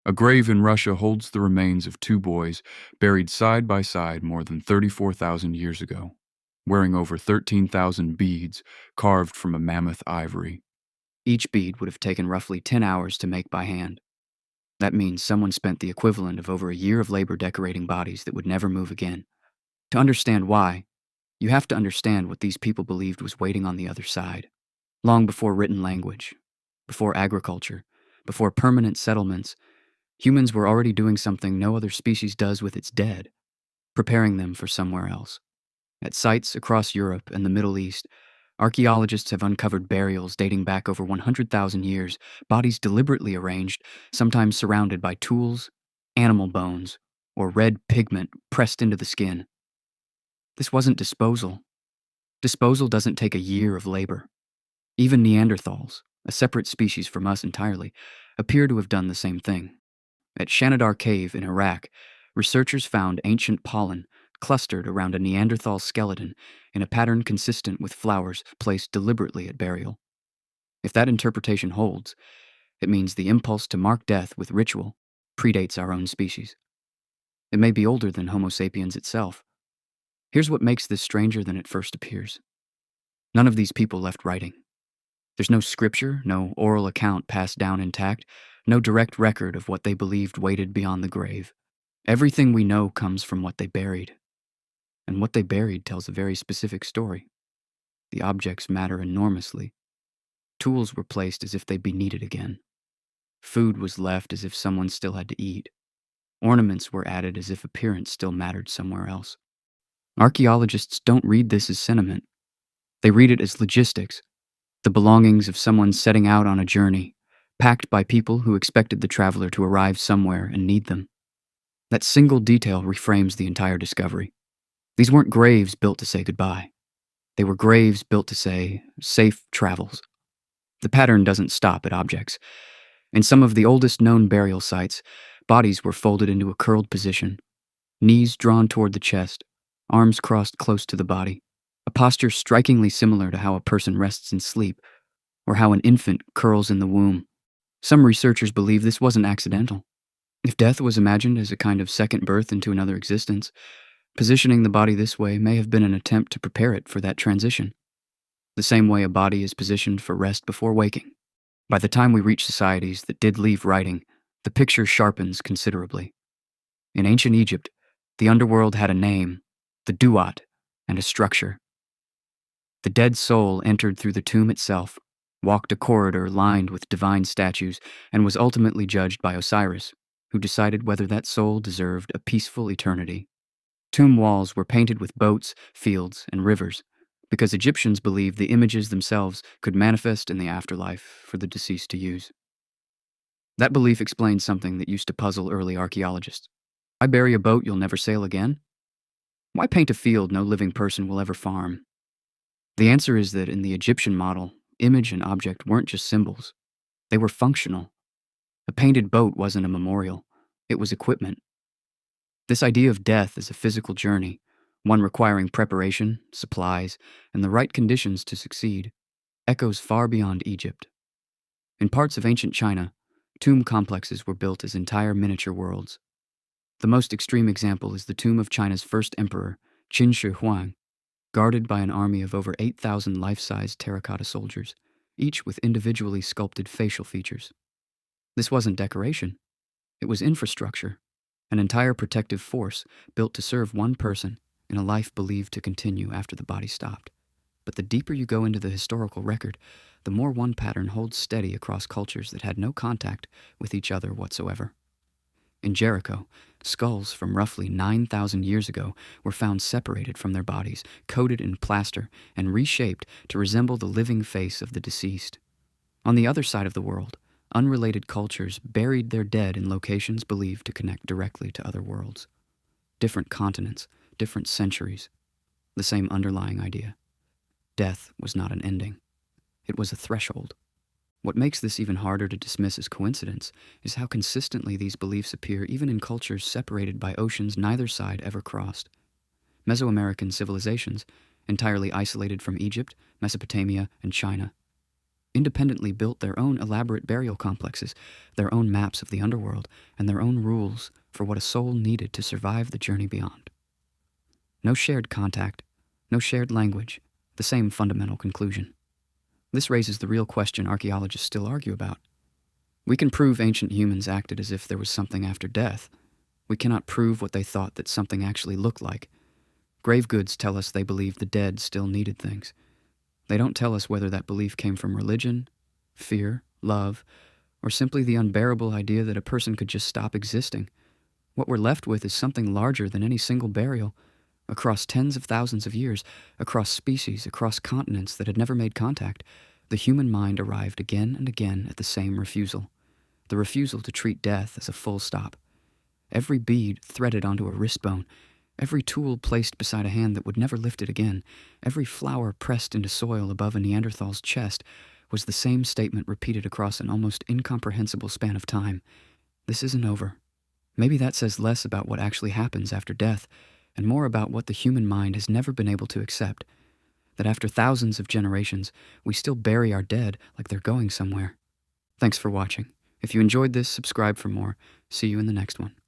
A grave in Russia holds the remains of two boys buried side by side more than 34,000 years ago, wearing over 13,000 beads carved from a mammoth ivory. Each bead would have taken roughly 10 hours to make by hand. That means someone spent the equivalent of over a year of labor decorating bodies that would never move again. To understand why, you have to understand what these people believed was waiting on the other side. Long before written language, before agriculture, before permanent settlements, humans were already doing something no other species does with its dead, preparing them for somewhere else. At sites across Europe and the Middle East, archaeologists have uncovered burials dating back over 100,000 years, bodies deliberately arranged, sometimes surrounded by tools, animal bones, or red pigment pressed into the skin. This wasn't disposal. Disposal doesn't take a year of labor. Even Neanderthals, a separate species from us entirely, appear to have done the same thing. At Shanidar Cave in Iraq, researchers found ancient pollen clustered around a Neanderthal skeleton in a pattern consistent with flowers placed deliberately at burial. If that interpretation holds, it means the impulse to mark death with ritual predates our own species. It may be older than Homo sapiens itself. Here's what makes this stranger than it first appears. None of these people left writing. There's no scripture, no oral account passed down intact, no direct record of what they believed waited beyond the grave. Everything we know comes from what they buried. And what they buried tells a very specific story. The objects matter enormously. Tools were placed as if they'd be needed again. Food was left as if someone still had to eat. Ornaments were added as if appearance still mattered somewhere else. Archaeologists don't read this as sentiment. They read it as logistics, the belongings of someone setting out on a journey, packed by people who expected the traveler to arrive somewhere and need them. That single detail reframes the entire discovery. These weren't graves built to say goodbye. They were graves built to say, safe travels. The pattern doesn't stop at objects. In some of the oldest known burial sites, bodies were folded into a curled position, knees drawn toward the chest, arms crossed close to the body, a posture strikingly similar to how a person rests in sleep, or how an infant curls in the womb. Some researchers believe this wasn't accidental. If death was imagined as a kind of second birth into another existence, positioning the body this way may have been an attempt to prepare it for that transition, the same way a body is positioned for rest before waking. By the time we reach societies that did leave writing, the picture sharpens considerably. In ancient Egypt, the underworld had a name, the duat, and a structure. The dead soul entered through the tomb itself, walked a corridor lined with divine statues, and was ultimately judged by Osiris, who decided whether that soul deserved a peaceful eternity. Tomb walls were painted with boats, fields, and rivers, because Egyptians believed the images themselves could manifest in the afterlife for the deceased to use. That belief explains something that used to puzzle early archaeologists. Why bury a boat you'll never sail again? Why paint a field no living person will ever farm? The answer is that in the Egyptian model, image and object weren't just symbols. They were functional. A painted boat wasn't a memorial. It was equipment. This idea of death as a physical journey, one requiring preparation, supplies, and the right conditions to succeed, echoes far beyond Egypt. In parts of ancient China, tomb complexes were built as entire miniature worlds. The most extreme example is the tomb of China's first emperor, Qin Shi Huang, guarded by an army of over 8,000 life-size terracotta soldiers, each with individually sculpted facial features. This wasn't decoration. It was infrastructure, an entire protective force built to serve one person in a life believed to continue after the body stopped. But the deeper you go into the historical record, the more one pattern holds steady across cultures that had no contact with each other whatsoever. In Jericho, skulls from roughly 9,000 years ago were found separated from their bodies, coated in plaster, and reshaped to resemble the living face of the deceased. On the other side of the world, unrelated cultures buried their dead in locations believed to connect directly to other worlds. Different continents, different centuries. The same underlying idea. Death was not an ending. It was a threshold. What makes this even harder to dismiss as coincidence is how consistently these beliefs appear even in cultures separated by oceans neither side ever crossed. Mesoamerican civilizations, entirely isolated from Egypt, Mesopotamia, and China. independently built their own elaborate burial complexes, their own maps of the underworld, and their own rules for what a soul needed to survive the journey beyond. No shared contact, no shared language, the same fundamental conclusion. This raises the real question archaeologists still argue about. We can prove ancient humans acted as if there was something after death. We cannot prove what they thought that something actually looked like. Grave goods tell us they believed the dead still needed things. They don't tell us whether that belief came from religion, fear, love, or simply the unbearable idea that a person could just stop existing. What we're left with is something larger than any single burial, across tens of thousands of years, across species, across continents that had never made contact. The human mind arrived again and again at the same refusal. The refusal to treat death as a full stop. Every bead threaded onto a wrist bone, every tool placed beside a hand that would never lift it again, every flower pressed into soil above a Neanderthal's chest was the same statement repeated across an almost incomprehensible span of time. This isn't over. Maybe that says less about what actually happens after death and more about what the human mind has never been able to accept. That after thousands of generations, we still bury our dead like they're going somewhere. Thanks for watching. If you enjoyed this, subscribe for more. See you in the next one.